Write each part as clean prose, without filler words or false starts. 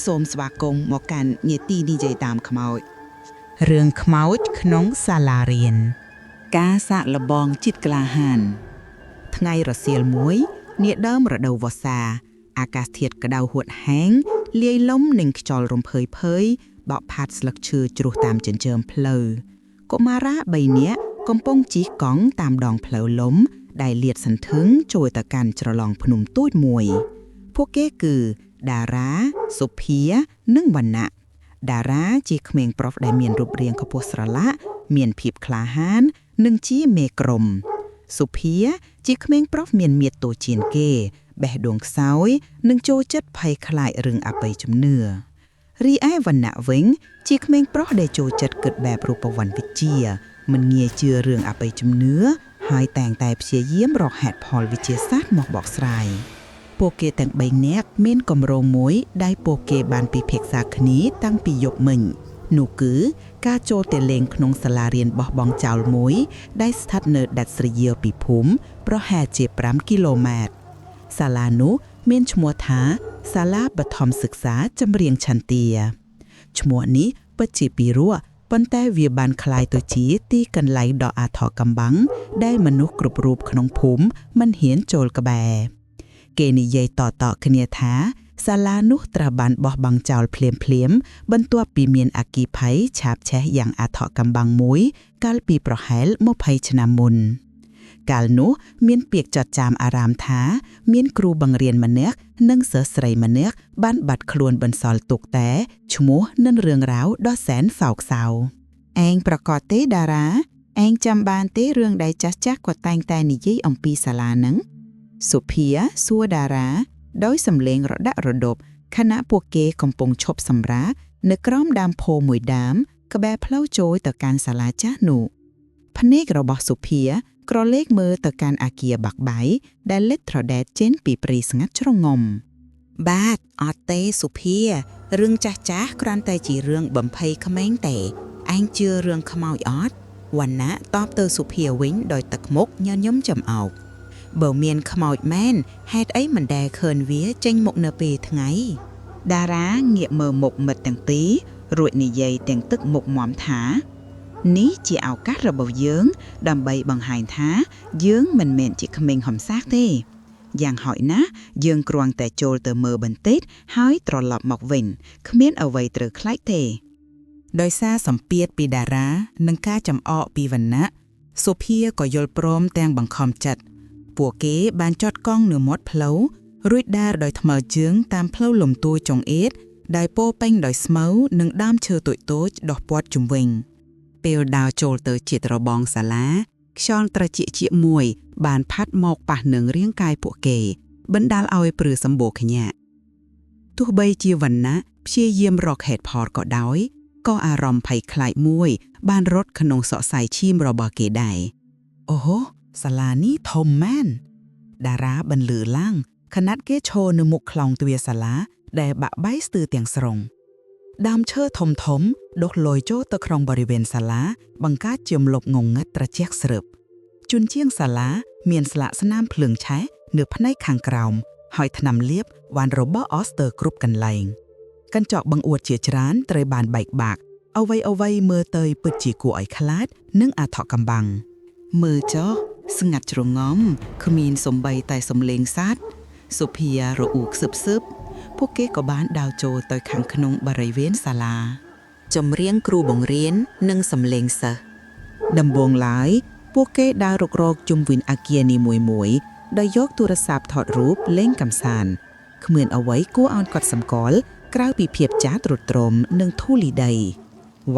សូមស្វាគមន៍មកកាន់នេតិនិយាយតាមខ្មោចរឿងខ្មោចក្នុងសាលារៀនការសាកល្បងចិត្តក្លាហានថ្ងៃរសៀលមួយនាដើមរដូវវស្សាអាកាសធាតុក្តៅហួតហែងលាយលំនឹងខ្យល់រំភើយភើយបក់ផាត់ស្លឹកឈើជ្រុះតាមចិញ្ចើមផ្លូវកុមារា3នាក់កំពុងជិះកង់តាមដងផ្លូវលំដែលលាតសន្ធឹងចូលទៅកាន់ច្រឡងភ្នំតូចមួយពួកគេគឺតារាសុភានិងវណ្ណៈតារាជាក្មេងប្រុសដែលមានរូបរាងខ្ពស់ស្រឡាក់មានភាពក្លាហាននិងជាមេក្រុមសុភាជាក្មេងប្រុសមានមាឌតូចជាងគេបេះដូងខ្សោយនិងចូលចិត្តភ័យខ្លាចរឿងអបិយជំនឿរីឯវណ្ណៈវិញជាក្មេងប្រុសដែលចូលចិត្តគិតបែបរូបវន្តវិទ្យាមិនងាយជឿរឿងអបិយជំនឿហើយតែងតែព្យាយាមរកហេតុផលវិទ្យាសាស្ត្រមកបកស្រាយពួកគេទាំង3នាក់មានគម្រោងមួយដែលពួកគេបានពិភាក្សាគ្នាតាំងពីយប់មិញនោះគឺការចូលទៅលេងក្នុងសាលារៀនបោះបង់ចោលមួយដែលស្ថិតនៅដាច់ស្រយាលពីភូមិប្រហែលជា5គីឡូម៉ែត្រសាលានោះមានឈ្មោះថាសាលាបឋមសិក្សាចម្រៀងឆន្ទាឈ្មោះនេះពិតជាពីរោះប៉ុន្តែវាបានคล้ายទៅជាទីកន្លែងដ៏អាថ៌កំបាំងដែលមនុស្សគ្រប់រូបក្នុងភូមិមិនហ៊ានចូលក្បែរគេនិយាយតៗគ្នាថាសាលានោះត្រូវបានបោះបង់ចោលភ្លាមៗបន្ទាប់ពីមានអគ្គិភ័យឆាបឆេះយ៉ាងអាថ៌កំបាំងមួយកាលពីប្រហែល20ឆ្នាំមុនកាលនោះមានពាក្យចត់ចាមអារាមថាមានគ្រូបង្រៀនម្នាក់និងសិស្សស្រីម្នាក់បានបាត់ខ្លួនបន្សល់ទុកតែឈ្មោះនិងរឿងរ៉ាវដ៏សែនសោកសៅឯងប្រកាសទេតារាឯងចាំបានទេរឿងដែលចាស់ៗគាត់តែងតែនិយាយអំពីសាលាហ្នឹងសុភាសួរតារាដោយសំឡេងរដាក់រដប់ខណៈពួកគេកំពុងឈប់សម្រាកនៅក្រោមដើមផូមួយដើមក្បែរផ្លូវចូលទៅកាន់សាលាចាស់នោះភ្នែករបស់សុភាក្រឡេកមើលទៅកាន់អាគារបាក់បៃដែលលេចត្រដែតចេញពីព្រៃស្ងាត់ជ្រងំបាទអត់ទេសុភារឿងចាស់គ្រាន់តែជារឿងបំភ័យក្មេងទេឯងជឿរឿងខ្មោចអត់វណ្ណៈតបទៅសុភាវិញដោយទឹកមុខញញឹមចំអោកបើមានខ្មោចមែនហេតុអីមិនដែលឃើញវាចេញមកនៅពេលថ្ងៃតារាងាកមើលមុខមិត្តទាំងពីររួចនិយាយទាំងទឹកមុខមាំថានេះជាឱកាសរបស់យើងដើម្បីបង្ហាញថាយើងមិនមែនជាក្មេងហំសាកទេយ៉ាងហោចណាស់យើងគ្រាន់តែចូលទៅមើលបន្តិចហើយត្រឡប់មកវិញគ្មានអ្វីត្រូវខ្លាចទេដោយសារសម្ពាធពីតារានិងការចំអកពីវណ្ណៈសុភាក៏យល់ព្រមទាំងបង្ខំចិត្តពួកគេបានចតកង់នៅមាត់ផ្លូវរួចដើរដោយថ្មើរជើងតាមផ្លូវលំទួយចង្អៀតដែលពោរពេញដោយស្មៅនិងដើមឈើតូចៗដុះព័ទ្ធជុំវិញពេលដើរចូលទៅជិតរបងសាលាខ្យល់ត្រជាក់ៗមួយបានផាត់មកប៉ះនឹងរាងកាយពួកគេបណ្ដាលឲ្យព្រឺសម្បូរខ្ញាក់ទោះបីជាវណ្ណៈព្យាយាមរកហេតុផលក៏ដោយក៏អារម្មណ៍ភ័យខ្លាចមួយបានរត់ក្នុងសរសៃឈាមរបស់គេដែរអូហូសាលានេះធំមែនតារាបន្លឺឡើងខណៈគេឈរនៅមុខខ្លោងទ្វារសាលាដែលបាក់បែកស្ទើរទាំងស្រុងដើមឈើធំដុះលយចូលទៅក្នុងបរិវេណសាលាបង្កើតជាម្លប់ងងឹតត្រជាក់ស្រឹបជញ្ជាំងសាលាមានស្លាកស្នាមភ្លើងឆេះនៅផ្នែកខាងក្រោមហើយថ្នាំលាបវ៉ាន់របស់អស្ទើរគ្រប់កន្លែងកញ្ចក់បង្អួតជាច្រើនត្រូវបានបែកបាក់អ្វីមើលទៅពិតជាគួរឲ្យខ្លាចនិងអាថ៌កំបាំងមើលចុះស្ងាត់ជ្រងំគ្មានសំបីតែសំឡេងសត្វសុភារអ៊ូខ្សឹបពួកគេក៏បានដើរចូលទៅខាងក្នុងបរិវេណសាលាចម្រៀងគ្រូបង្រៀននិងសំឡេងសិស្សដំបូងឡើយពួកគេដើររុករកជុំវិញអគារនីមួយៗដោយយកទូរស័ព្ទថតរូបលេងកម្សាន្តគ្មានអ្វីគួរឲ្យកត់សម្គាល់ក្រៅពីភាពចាស់ទ្រុឌទ្រោមនិងធូលីដី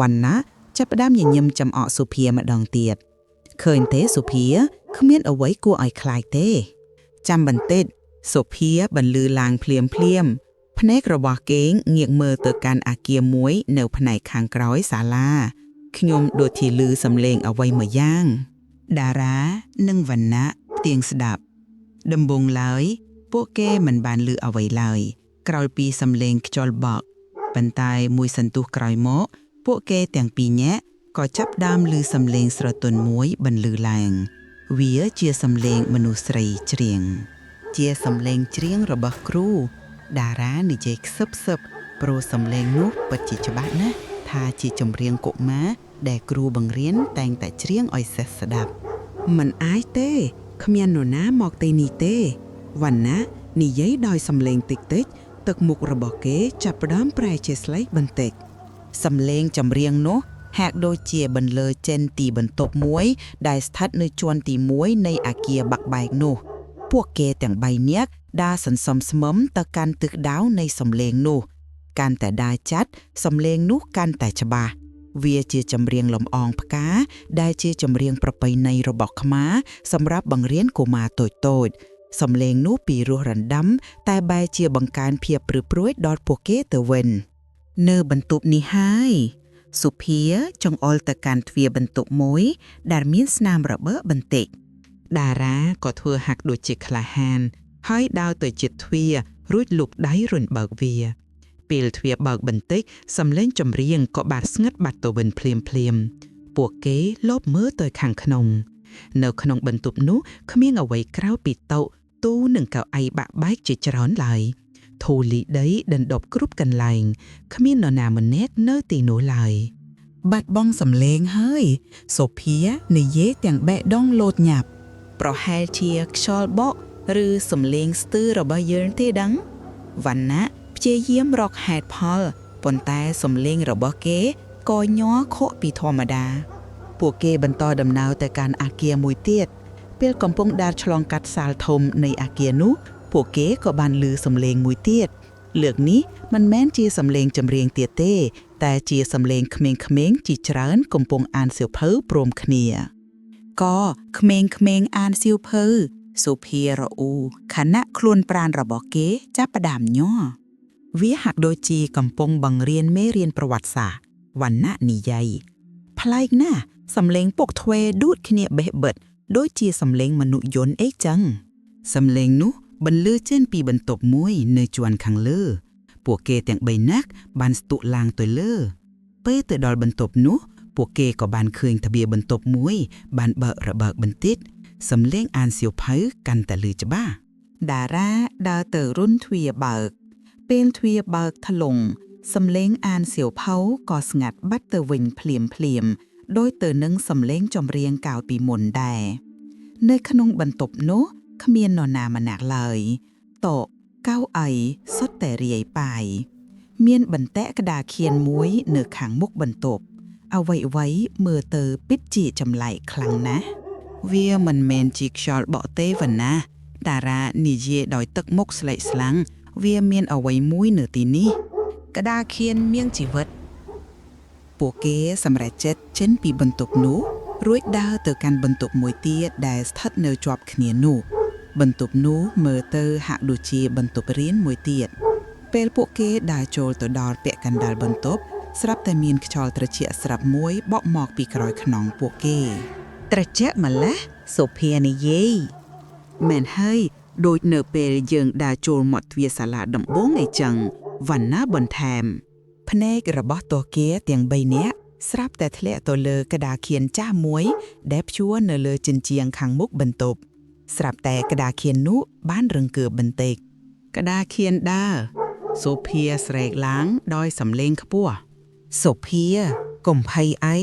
វណ្ណៈចាប់ផ្ដើមញញឹមចំអកសុភាម្ដងទៀតឃើញទេសុភាគ្មានអ្វីគួរឲ្យខ្លាចទេចាំបន្តិចសុភាបន្លឺឡើងភ្លាមភ្នែករបស់គេងាកមើលទៅកាន់អគារមួយនៅផ្នែកខាងក្រោយសាលាខ្ញុំដូចជាឮសំឡេងអ្វីមួយយ៉ាងតារានិងវណ្ណៈផ្ទៀងស្ដាប់ដំបូងឡើយពួកគេមិនបានឮអ្វីឡើយក្រោយពីសំឡេងខ្យល់បក់ប៉ុន្តែមួយសន្ទុះក្រោយមកពួកគេទាំងពីរនាក់ក៏ចាប់ដើមឮសំឡេងស្រទន់មួយបន្លឺឡើងវាជាសំឡេងមនុស្សស្រីច្រៀងជាសំឡេងច្រៀងរបស់គ្រូតារានិយាយខ្សឹប ប្រូសំឡេងនោះពិតជាច្បាស់ណាស់ថាជាចម្រៀងកុមារដែលគ្រូបង្រៀនតែងតែច្រៀងឲ្យសិស្សស្ដាប់មិនអាចទេគ្មាននរណាមកទីនេះទេវណ្ណៈនិយាយដោយសំឡេងតិចៗទឹកមុខរបស់គេចាប់ផ្ដើមប្រែជាស្លេកបន្តិចសំឡេងចម្រៀងនោះហាក់ដូចជាបន្លឺចេញទីបន្ទប់មួយដែលស្ថិតនៅជាន់ទី1នៃអគារបាក់បែកនោះពួកគេទាំង3នាក់ដើរសន្សំស្មឹមទៅកាន់ទិសដៅនៃសំឡេងនោះកាន់តែដើរចាត់សំឡេងនោះកាន់តែច្បាស់វាជាចម្រៀងលំអងផ្កាដែលជាចម្រៀងប្រពៃណីរបស់ខ្មែរសម្រាប់បង្រៀនកុមារតូចៗសំឡេងនោះពីរោះរណ្ដំតែបែរជាបង្កើនភាពព្រឺព្រួយដល់ពួកគេទៅវិញនៅបន្ទប់នេះហើយសុភាចង្អុលទៅកាន់ទ្វារបន្ទប់មួយដែលមានស្នាមរបឺបន្តិចតារាក៏ធ្វើហាក់ដូចជាក្លាហានហើយដើរទៅជិតទ្វាររួចលូកដៃរុញបើកវាពេលទ្វារបើកបន្តិចសំឡេងចម្រៀងក៏បាត់ស្ងាត់បាត់ទៅវិញភ្លាមពួកគេលបមើលទៅខាងក្នុងនៅក្នុងបន្ទប់នោះគ្មានអ្វីក្រៅពីតុទូនិងកៅអីបាក់បែកជាច្រើនឡើយធូលីដីដណ្ដប់គ្រប់កន្លែងគ្មាននរណាម្នាក់នៅទីនោះឡើយបាត់បង់សំឡេងហើយសូភីនិយាយទាំងបែកដងលោតញាប់ប្រហែលជាខ្យល់បក់ឬសំឡេងស្ទើររបស់យើងទេដឹងវណ្ណៈព្យាយាមរកហេតុផលប៉ុន្តែសំឡេងរបស់គេក៏ញ័រខកពីធម្មតាពួកគេបន្តដំណើរទៅកាន់អគារមួយទៀតពេលកំពុងដើរឆ្លងកាត់សាលធំនៃអគារនោះពួកគេក៏បានឮសំឡេងមួយទៀតលើកនេះមិនមែនជាសំឡេងចម្រៀងទៀតទេតែជាសំឡេងក្មេងៗជាច្រើនកំពុងអានសៀវភៅព្រមគ្នាក៏ក្មេងៗអានសៀវភៅសុភារអ៊ូខណៈខ្លួនប្រាណរបស់គេចាប់ផ្ដើមញ័រវាហាក់ដូចជាកំពុងបង្រៀនមេរៀនប្រវត្តិសាស្ត្រវណ្ណៈនិយាយប្លែកណាស់សំឡេងពុកទ្វេដួតគ្នាបេះបិទដូចជាសំឡេងមនុស្សយន្តអីចឹងសំឡេងនោះបន្លឺចេញពីបន្ទប់មួយនៅជាន់ខាងលើពួកគេទាំង3នាក់បានស្ទុះឡើងទៅលើពេលទៅដល់បន្ទប់នោះពួកគេក៏បានឃើញទ្វារបន្ទប់មួយបានបើករបើកបន្តិចសំឡេងអានសៀវភៅកាន់តែឮច្បាស់តារាដើរទៅរុនទ្វារបើកពេលទ្វារបើកថ្លុងសំឡេងអានសៀវភៅក៏ស្ងាត់បាត់ទៅវិញភ្លាមដោយទៅនឹងសំឡេងចម្រៀងកាលពីមុនដែរនៅក្នុងបន្ទប់នោះគ្មាននរណាម្នាក់ឡើយតុកៅអីសុទ្ធតែរាយប៉ាយមានបន្តែកក្តារខៀនមួយនៅខាងមុខបន្ទប់អ្វីមើលទៅពិតជាចម្លែកខ្លាំងណាស់វាមិនមែនជាខ្យល់បក់ទេវណ្ណាតារានិយាយដោយទឹកមុខស្លេកស្លាំងវាមានអ្វីមួយនៅទីនេះក្តារខៀនមានជីវិតពួកគេសម្រេចចិត្តចេញពីបន្ទប់នោះរួចដើរទៅកាន់បន្ទប់មួយទៀតដែលស្ថិតនៅជាប់គ្នានោះបន្ទប់នោះមើលទៅហាក់ដូចជាបន្ទប់រៀនមួយទៀតពេលពួកគេដើរចូលទៅដល់ពាក់កណ្ដាលបន្ទប់ស្រាប់តែមានខ្យល់ត្រជាក់ស្រាប់មួយបក់មកពីក្រោយខ្នងពួកគេត្រជាក់ម្ល៉េះសូភានិយាយមែនហើយដូចនៅពេលយើងដើរចូលមាត់ទ្វារសាលាដំបូងអីចឹងវណ្ណាបន្ថែមភ្នែករបស់តួគេទាំង3នាក់ស្រាប់តែធ្លាក់ទៅលើក្តារខៀនចាស់មួយដែលព្យួរនៅលើជញ្ជាំងខាងមុខបន្ទប់ស្រាប់តែក្តារខៀននោះបានរង្គើបបន្តិចក្តារខៀនដើរសូភាស្រែកឡើងដោយសំឡេងខ្ពស់សូភាកុំភ័យអី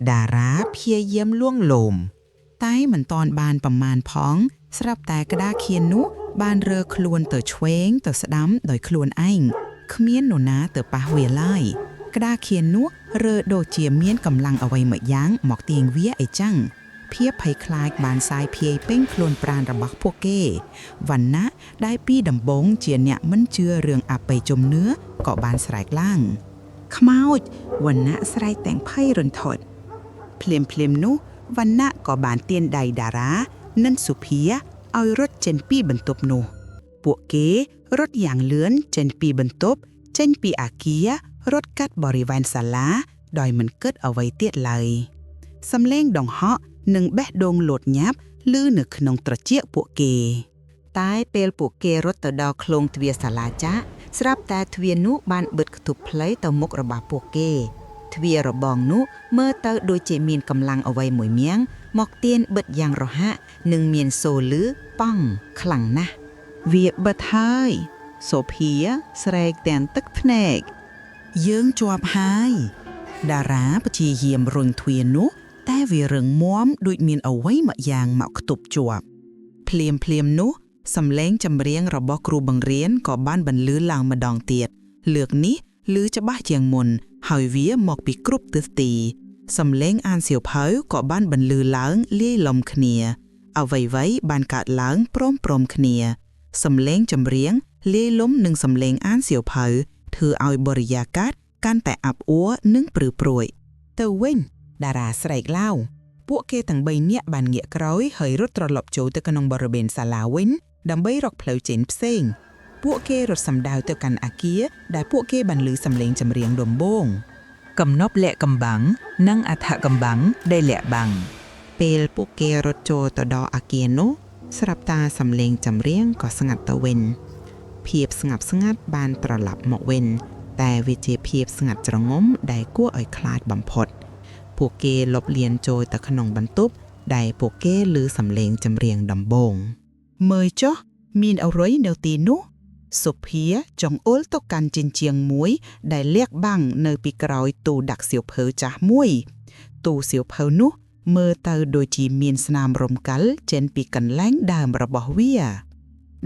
តារាព្យាយាមលួងលោមតែមិនតាន់បានប្រមាណផងស្រាប់តែក្តារខៀននោះបានរើខ្លួនទៅឆ្វេងទៅស្ដាំដោយខ្លួនឯងគ្មាននរណាទៅប៉ះវាឡើយក្តារខៀននោះរើដូចជាមានកម្លាំងអ្វីមួយយ៉ាងមកទាញវាអីចឹងភាពភ័យខ្លាចបានសាយភាយពេញខ្លួនប្រាណរបស់ពួកគេវណ្ណៈដែលពីដំបូងជាអ្នកមិនជឿរឿងអបិយជំនឿក៏បានស្រែកឡើងខ្មោចវណ្ណៈស្រែកទាំងភ័យរន្ធត់ភ្លាមនោះវណ្ណៈក៏បានទាញដៃតារានិងសុភាឲ្យរត់ចេញពីបន្ទប់នោះពួកគេរត់យ៉ាងលឿនចេញពីបន្ទប់ចេញពីអគាររត់កាត់បរិវេណសាលាដោយមិនគិតអ្វីទៀតឡើយសំឡេងដង្ហក់និងបេះដូងលោតញាប់ឮនៅក្នុងត្រចៀកពួកគេតែពេលពួកគេរត់ទៅដល់ឃ្លោងទ្វារសាលាចាក់ស្រាប់តែទ្វារនោះបានបិទគប់ផ្លូវទៅមុខរបស់ពួកគេទ្វាររបងនោះមើលទៅដូចជាមានកម្លាំងអ្វីមួយមាំងមកទាញបិទយ៉ាងរហ័សនិងមានសូរលឺប៉ង់ខ្លាំងណាស់វាបិទហើយ សូភីស្រែកទាំងទឹកភ្នែកយើងជាប់ហើយតារាព្យាយាមរុញទ្វារនោះតែវារឹងមាំដូចមានអ្វីមួយយ៉ាងមកខ្ទប់ជាប់ភ្លាមនោះសំឡេងចម្រៀងរបស់គ្រូបង្រៀនក៏បានបន្លឺឡើងម្ដងទៀតលើកនេះឮច្បាស់ជាងមុនហើយវាមកពីគ្រប់ទិសទីសំឡេងអានសៀវភៅក៏បានបន្លឺឡើងលាយឡំគ្នាអ្វីៗបានកើតឡើងព្រមគ្នាសំឡេងចម្រៀងលាយឡំនឹងសំឡេងអានសៀវភៅធ្វើឲ្យបរិយាកាសកាន់តែអាប់អួរនិងព្រឺព្រួយទៅវិញតារាស្រែកឡើងពួកគេទាំង3នាក់បានងាកក្រោយហើយរត់ត្រឡប់ចូលទៅក្នុងបរិវេណសាលាវិញដើម្បីរកផ្លូវចេញផ្សេងពួកគេរត់សម្ដៅទៅកាន់អគារដែលពួកគេបានឮសំឡេងចម្រៀងដំបូងកំណប់លាក់កំបាំងនិងអដ្ឋកំបាំងដែលលាក់បាំងពេលពួកគេរត់ចូលទៅដល់អគារនោះស្រាប់តាសំឡេងចម្រៀងក៏ស្ងាត់ទៅវិញភាពស្ងាត់បានត្រឡប់មកវិញតែវាជាភាពស្ងាត់ជ្រងំដែលគួរឲ្យខ្លាចបំផុតពួកគេលបលៀនចូលទៅក្នុងបន្ទប់ដែលពួកគេឮសំឡេងចម្រៀងដំបូងមើលចុះមានអ្វីនៅទីនោះសុភាចង្អុលទៅកាន់ជញ្ជាំងមួយដែលលាក់បាំងនៅពីក្រោយទូដាក់សៀវភៅចាស់មួយទូសៀវភៅនោះមើលទៅដូចជាមានស្នាមរំកិលចេញពីកន្លែងដើមរបស់វា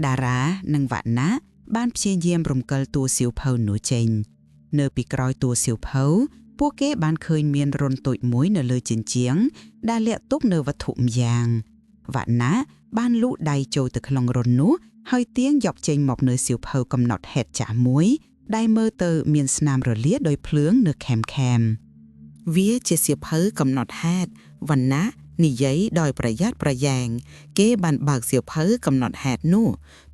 តារានិងវណ្ណៈបានព្យាយាមរំកិលទូសៀវភៅនោះចេញនៅពីក្រោយទូសៀវភៅពួកគេបានឃើញមានរន្ធតូចមួយនៅលើជញ្ជាំងដែលលាក់ទុកនៅវត្ថុម្យ៉ាងវណ្ណៈបានលូកដៃចូលទៅក្នុងរន្ធនោះហើយទាញយកចេញមកនៅសៀវភៅកំណត់ហេតុចាស់មួយដែលមើលទៅមានស្នាមរលាដោយភ្លើងនៅខែមវាជាសៀវភៅកំណត់ហេតុវណ្ណៈនិយាយដោយប្រយ័ត្នប្រយែងគេបានបើកសៀវភៅកំណត់ហេតុនោះ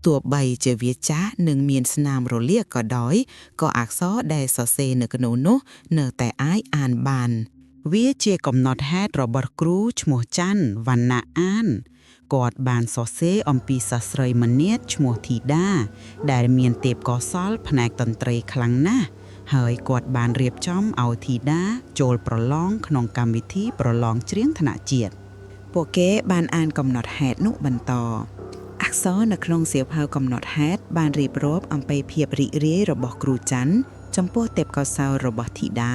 ទោះបីជាវាចាស់និងមានស្នាមរលាកក៏ដោយក៏អក្សរដែលសរសេរនៅក្នុងនោះនៅតែអាចអានបានវាជាកំណត់ហេតុរបស់គ្រូឈ្មោះច័ន្ទវណ្ណៈអានគាត់បានសរសេរអំពីសិស្សស្រីម្នាក់ឈ្មោះធីតាដែលមានទេពកោសល្យផ្នែកតន្ត្រីខ្លាំងណាស់ហើយគាត់បានរៀបចំឲ្យធីតាចូលប្រឡងក្នុងកម្មវិធីប្រឡងច្រៀងថ្នាក់ជាតិពួកគេបានអានកំណត់ហេតុនោះបន្តអក្សរនៅក្នុងសៀវភៅកំណត់ហេតុបានរៀបរាប់អំពីភាពរីករាយរបស់គ្រូច័ន្ទចំពោះទេពកោសល្យរបស់ធីតា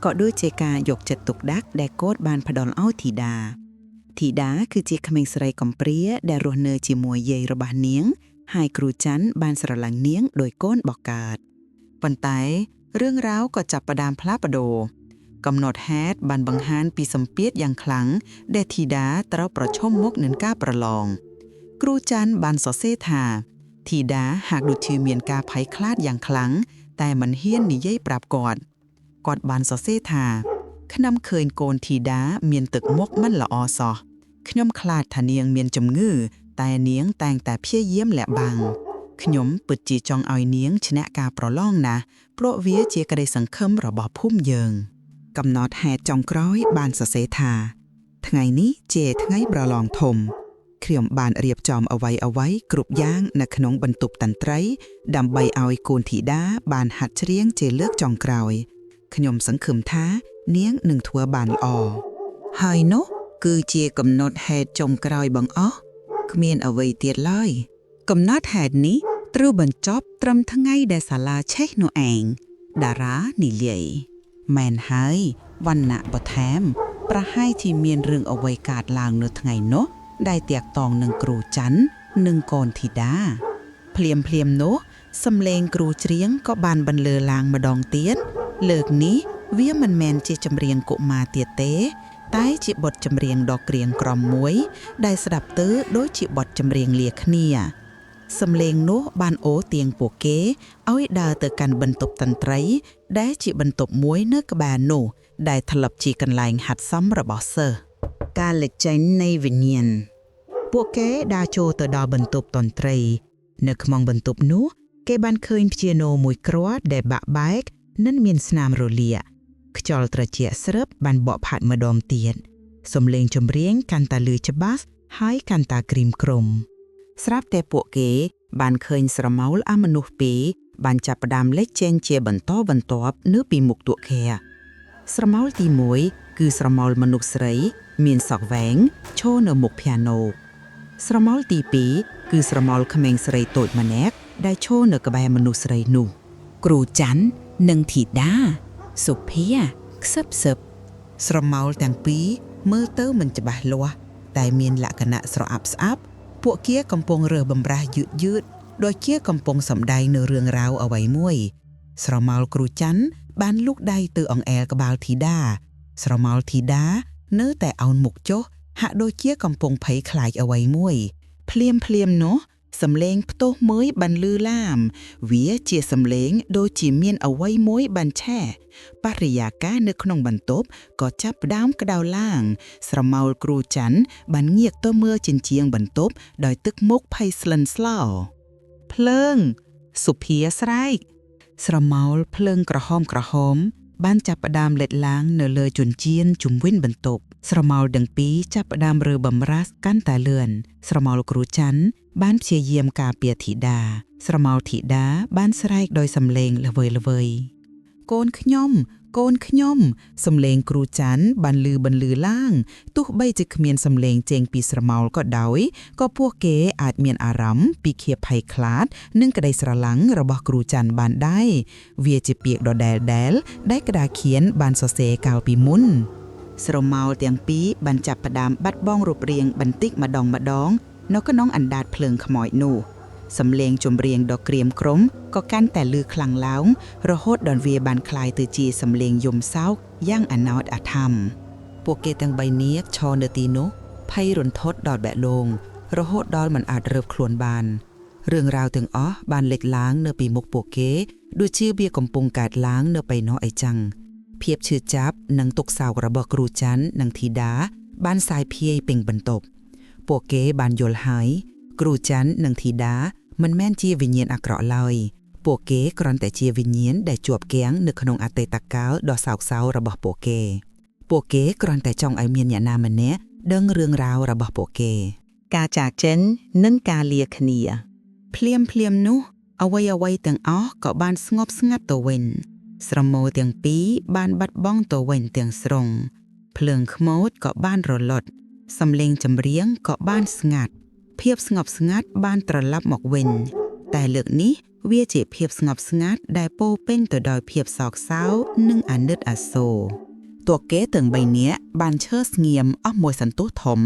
ក៏ដូចជាការយកចិត្តទុកដាក់ដែលគាត់បានផ្ដល់ឲ្យធីតាគឺជាក្មេងស្រីកំព្រាដែលរស់នៅជាមួយយាយរបស់នាងហើយគ្រូច័ន្ទបានស្រឡាញ់នាងដោយកូនបកើតប៉ុន្តែរឿងរ៉ាវក៏ចាប់ផ្ដើមផ្លាស់ប្ដូរកំណត់ហេតុបានបង្ហាញពីសម្ពាធយ៉ាងខ្លាំងដែលធីតាត្រូវប្រឈមមុខនឹងការប្រឡងគ្រូច័ន្ទបានសរសេរថាធីតាហាក់ដូចជាមានការភ័យខ្លាចយ៉ាងខ្លាំងតែមិនហ៊ាននិយាយប្រាប់គាត់បានសរសេរថាខ្ញុំឃើញកូនធីតាមានទឹកមុខមិនល្អសោះខ្ញុំខ្លាចថានាងមានជំងឺតែនាងតែងតែព្យាយាមលាក់បាំងខ្ញុំពិតជាចង់ឲ្យនាងឈ្នះការប្រឡងណាស់ព្រោះវាជាក្តីសង្ឃឹមរបស់ភូមិយើងកំណត់ហេតុចុងក្រោយបានសរសេរថាថ្ងៃនេះជាថ្ងៃប្រឡងធំខ្ញុំបានរៀបចំអ្វីគ្រប់យ៉ាងនៅក្នុងបន្ទប់តន្ត្រីដើម្បីឲ្យកូនធីតាបានហាត់ច្រៀងជាលើកចុងក្រោយខ្ញុំសង្ឃឹមថានាងនឹងធ្វើបានល្អហើយនោះគឺជាកំណត់ហេតុចុងក្រោយបងអស់គ្មានអ្វីទៀតឡើយកំណត់ហេតុនេះត្រូវបញ្ចប់ត្រឹមថ្ងៃដែលសាលាឆេះនោះឯងតារានិយាយមែនហើយវណ្ណៈបន្ថែមប្រហែលជាមានរឿងអ្វីកើតឡើងនៅថ្ងៃនោះដែលទាក់ទងនឹងគ្រូច័ន្ទនិងកូនធីតាភ្លាមនោះសំឡេងគ្រូច្រៀងក៏បានបន្លឺឡើងម្ដងទៀតលើកនេះវាមិនមែនជាចម្រៀងកុមារទៀតទេតែជាបទចម្រៀងដ៏ក្រៀមក្រំមួយដែលស្ដាប់ទៅដូចជាបទចម្រៀងលាគ្នាសំឡេងនោះបានអូសទាញពួកគេឲ្យដើរទៅកាន់បន្ទប់តន្ត្រីដែលជាបន្ទប់មួយនៅក្បែរនោះដែលធ្លាប់ជាកន្លែងហាត់សមរបស់សិស្សការលេចចេញនៃវិញ្ញាណពួកគេដើរចូលទៅដល់បន្ទប់តន្ត្រីនៅក្នុងបន្ទប់នោះគេបានឃើញព្យាណូមួយគ្រាប់ដែលបាក់បែកនិងមានស្នាមរលាកខ្យល់ត្រជាក់ស្រិបបានបក់ផាត់ម្ដងទៀតសំឡេងចម្រៀងកាន់តែលឺច្បាស់ហើយកាន់តែក្រៀមក្រំស្រាប់តែពួកគេបានឃើញស្រមោលអមនុស្សពីរបានចាប់ផ្ដើមលេចចេញជាបន្តបន្ទាប់នៅពីមុខតុខែស្រមោលទី1គឺស្រមោលមនុស្សស្រីមានសក់វែងឈរនៅមុខព្យ៉ាណូស្រមោលទី2គឺស្រមោលក្មេងស្រីតូចម្នាក់ ដែលឈរនៅក្បែរមនុស្សស្រីនោះគ្រូច័ន្ទនិងធីតាសុភាខ្សឹបស្រមោលទាំងពីរមើលទៅមិនច្បាស់លាស់តែមានលក្ខណៈស្រអាប់ស្អាប់ពួកគេកំពុងរើសបំរាស់យឺតដូចជាកំពុងសម្ដែងនៅរឿងរ៉ាវអ្វីមួយស្រមោលគ្រូច័ន្ទបានលូកដៃទៅអង្អែលក្បាលធីតាស្រមោលធីតានៅតែអោនមុខចុះហាក់ដូចជាកំពុងភ័យខ្លាចអ្វីមួយភ្លាមនោះសំឡេងផ្ទោះមួយបានលឺឡាមវាជាសំឡេងដូចជាមានអ្វីមួយបានឆេះបរិយាកាសនៅក្នុងបន្ទប់ក៏ចាប់ផ្ដើមក្តៅឡើងស្រមោលគ្រូច័ន្ទបានងាកទៅមើលជញ្ជាំងបន្ទប់ដោយទឹកមុខភ័យស្លិនស្លោភ្លើងសុភាស្រែកស្រមោលភ្លើងក្រហមបានចាប់ផ្ដើមលេចឡើងនៅលើជញ្ជាំងជុំវិញបន្ទប់ស្រមោលទាំងពីរចាប់ផ្ដើមរើបំរាសកាន់តែលឿនស្រមោលគ្រូច័ន្ទបានព្យាយាមការពារធីតាស្រមោលធីតាបានស្រែកដោយសំឡេងល្វើយកូនខ្ញុំសំឡេងគ្រូច័ន្ទបានលឺបន្លឺឡើងទោះបីជាគ្មានសំឡេងចេញពីស្រមោលក៏ដោយក៏ពួកគេអាចមានអារម្មណ៍ពីភាពភ័យខ្លាចនិងក្តីស្រឡាញ់របស់គ្រូច័ន្ទបានដែរវាជាពាក្យដដែលដែលក្តារខៀនបានសរសេរកាលពីមុនស្រមោលទាំងពីរបានចាប់ផ្ដើមបាត់បង់រូបរាងបន្តិចម្ដងនៅក្នុងអណ្ដាតភ្លើងខ្មោចនោះសំឡេងចម្រៀងដ៏ក្រៀមក្រំក៏កាន់តែលឺខ្លាំងឡើងរហូតដល់វាបានคล้ายទៅជាសំឡេងយំសោកយ៉ាងអណោចអាធម្មពួកគេទាំង3នាក់ឈរនៅទីនោះភ័យរន្ធត់ដល់បែកលងរហូតដល់មិនអាចរើបខ្លួនបានរឿងរ៉ាវទាំងអស់បានលេចឡើងនៅពីមុខពួកគេដូចជាវាកំពុងកើតឡើងនៅពេលនោះអីចឹងភាពឈឺចាប់និងទុក្ខសោករបស់គ្រូច័ន្ទនិងធីតាបានសាយភាយពេញបន្ទប់ពួកគេបានយល់ហើយគ្រូច័ន្ទនិងធីតាមិនមែនជាវិញ្ញាណអាក្រក់ឡើយពួកគេគ្រាន់តែជាវិញ្ញាណដែលជាប់គាំងនៅក្នុងអតីតកាលដ៏សោកសៅរបស់ពួកគេគ្រាន់តែចង់ឲ្យមានអ្នកណាម្នាក់ដឹងរឿងរ៉ាវរបស់ពួកគេការចាកចេញនិងការលាគ្នាភ្លាមនោះអ្វីទាំងអស់ក៏បានស្ងប់ស្ងាត់ទៅវិញស្រមោលទាំងពីរបានបាត់បង់ទៅវិញទាំងស្រុងភ្លើងខ្មោចក៏បានរលត់សំឡេងចម្រៀងក៏បានស្ងាត់ភាពស្ងប់ស្ងាត់បានត្រឡប់មកវិញតែលើកនេះវាជាភាពស្ងប់ស្ងាត់ដែលពោរពេញទៅដោយភាពសោកសៅនិងអាណិតអាសូរពួកគេទាំង3នាក់បានឈរស្ងៀមអស់មួយសន្ទុះធំ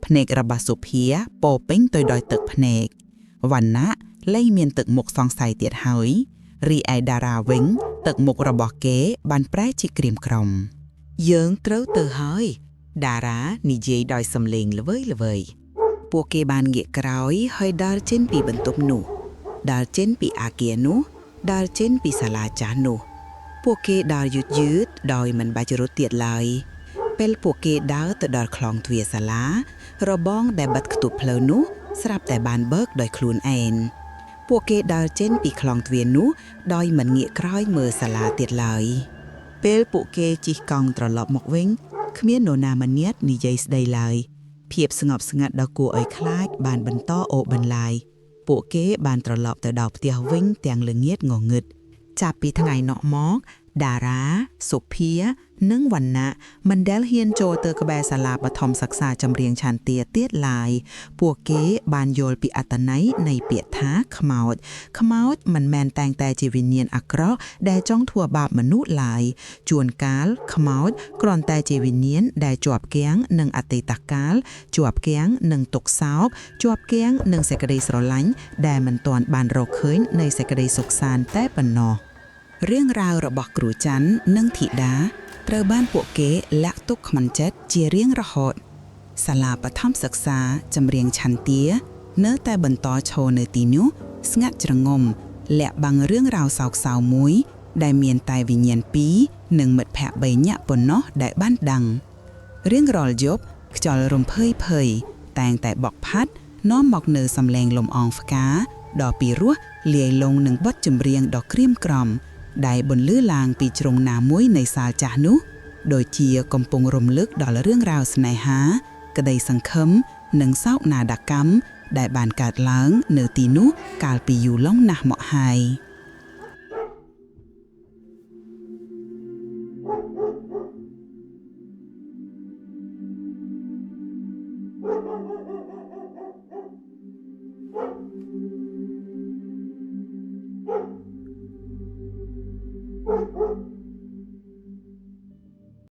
ភ្នែករបស់សុភាពោរពេញទៅដោយទឹកភ្នែកវណ្ណៈលែងមានទឹកមុខសង្ស័យទៀតហើយរីឯតារាវិញទឹកមុខរបស់គេបានប្រែជាក្រៀមក្រំយើងត្រូវទៅហើយតារានិយាយដោយសំឡេងល្វើយពួកគេបានងាកក្រោយហើយដើរចេញពីបន្ទប់នោះដើរចេញពីអាគារនោះដើរចេញពីសាលាចាស់នោះពួកគេដើរយឺតដោយមិនបាច់រត់ទៀតឡើយពេលពួកគេដើរទៅដល់ខ្លងទ្វារសាលារបងដែលបិទខ្ទប់ផ្លូវនោះស្រាប់តែបានបើកដោយខ្លួនឯងពួកគេដើរចេញពីខ្លងទ្វារនោះដោយមិនងាកក្រោយមើលសាលាទៀតឡើយពេលពួកគេជិះកង់ត្រឡប់មកវិញគ្មាននរណាម្នាក់និយាយស្ដីឡើយភាពស្ងប់ស្ងាត់ដ៏គួរឲ្យខ្លាចបានបន្តអូសបន្លាយពួកគេបានត្រឡប់ទៅដល់ផ្ទះវិញទាំងល្ងាចងងឹតចាប់ពីថ្ងៃនោះមកតារាសុភានិងវណ្ណៈមិនដែលហ៊ានចូលទៅក្បែរសាលាបឋមសិក្សាចម្រៀងឆន្ទាទៀតឡើយពួកគេបានយល់ពីអត្ថន័យនៃពាក្យថាខ្មោចមិនមែនតែងតែជាវិញ្ញាណអាក្រក់ដែលចង់ធ្វើបាបមនុស្សឡើយជួនកាលខ្មោចគ្រាន់តែជាវិញ្ញាណដែលជាប់គាំងនឹងអតីតកាលជាប់គាំងនឹងទុក្ខសោកជាប់គាំងនឹងសេចក្តីស្រឡាញ់ដែលមិនទាន់បានរកឃើញនៃសេចក្តីសុខសាន្តតែប៉ុណ្ណោះរឿងរ៉ាវរបស់គ្រូច័ន្ទនិងធីតាត្រូវបានពួកគេលាក់ទុកក្នុងចិត្តជារៀងរហូតសាលាបឋមសិក្សាចម្រៀងឆន្ទានៅតែបន្តឈរនៅទីនោះស្ងាត់ជ្រងំលាក់បាំងរឿងរ៉ាវសោកសៅមួយដែលមានតែវិញ្ញាណ2និងមិត្តភក្តិ3នាក់ប៉ុណ្ណោះដែលបានដឹងរៀងរាល់យប់ខ្យល់រំភើយតែងតែបក់ផាត់នាំមកនៅសំឡេងលំអងផ្កាដ៏ពីរោះលាយឡំនឹងបទចម្រៀងដ៏ក្រៀមក្រំដែលបន្លឺឡើងពីជ្រុងណាមួយនៃសាលចាស់នោះដូចជាកំពុងរំលឹកដល់រឿងរ៉ាវស្នេហាក្តីសង្ឃឹមនិងសោកនាដកម្មដែលបានកើតឡើងនៅទីនោះកាលពីយូរលង់ណាស់មកហើយ Thank you.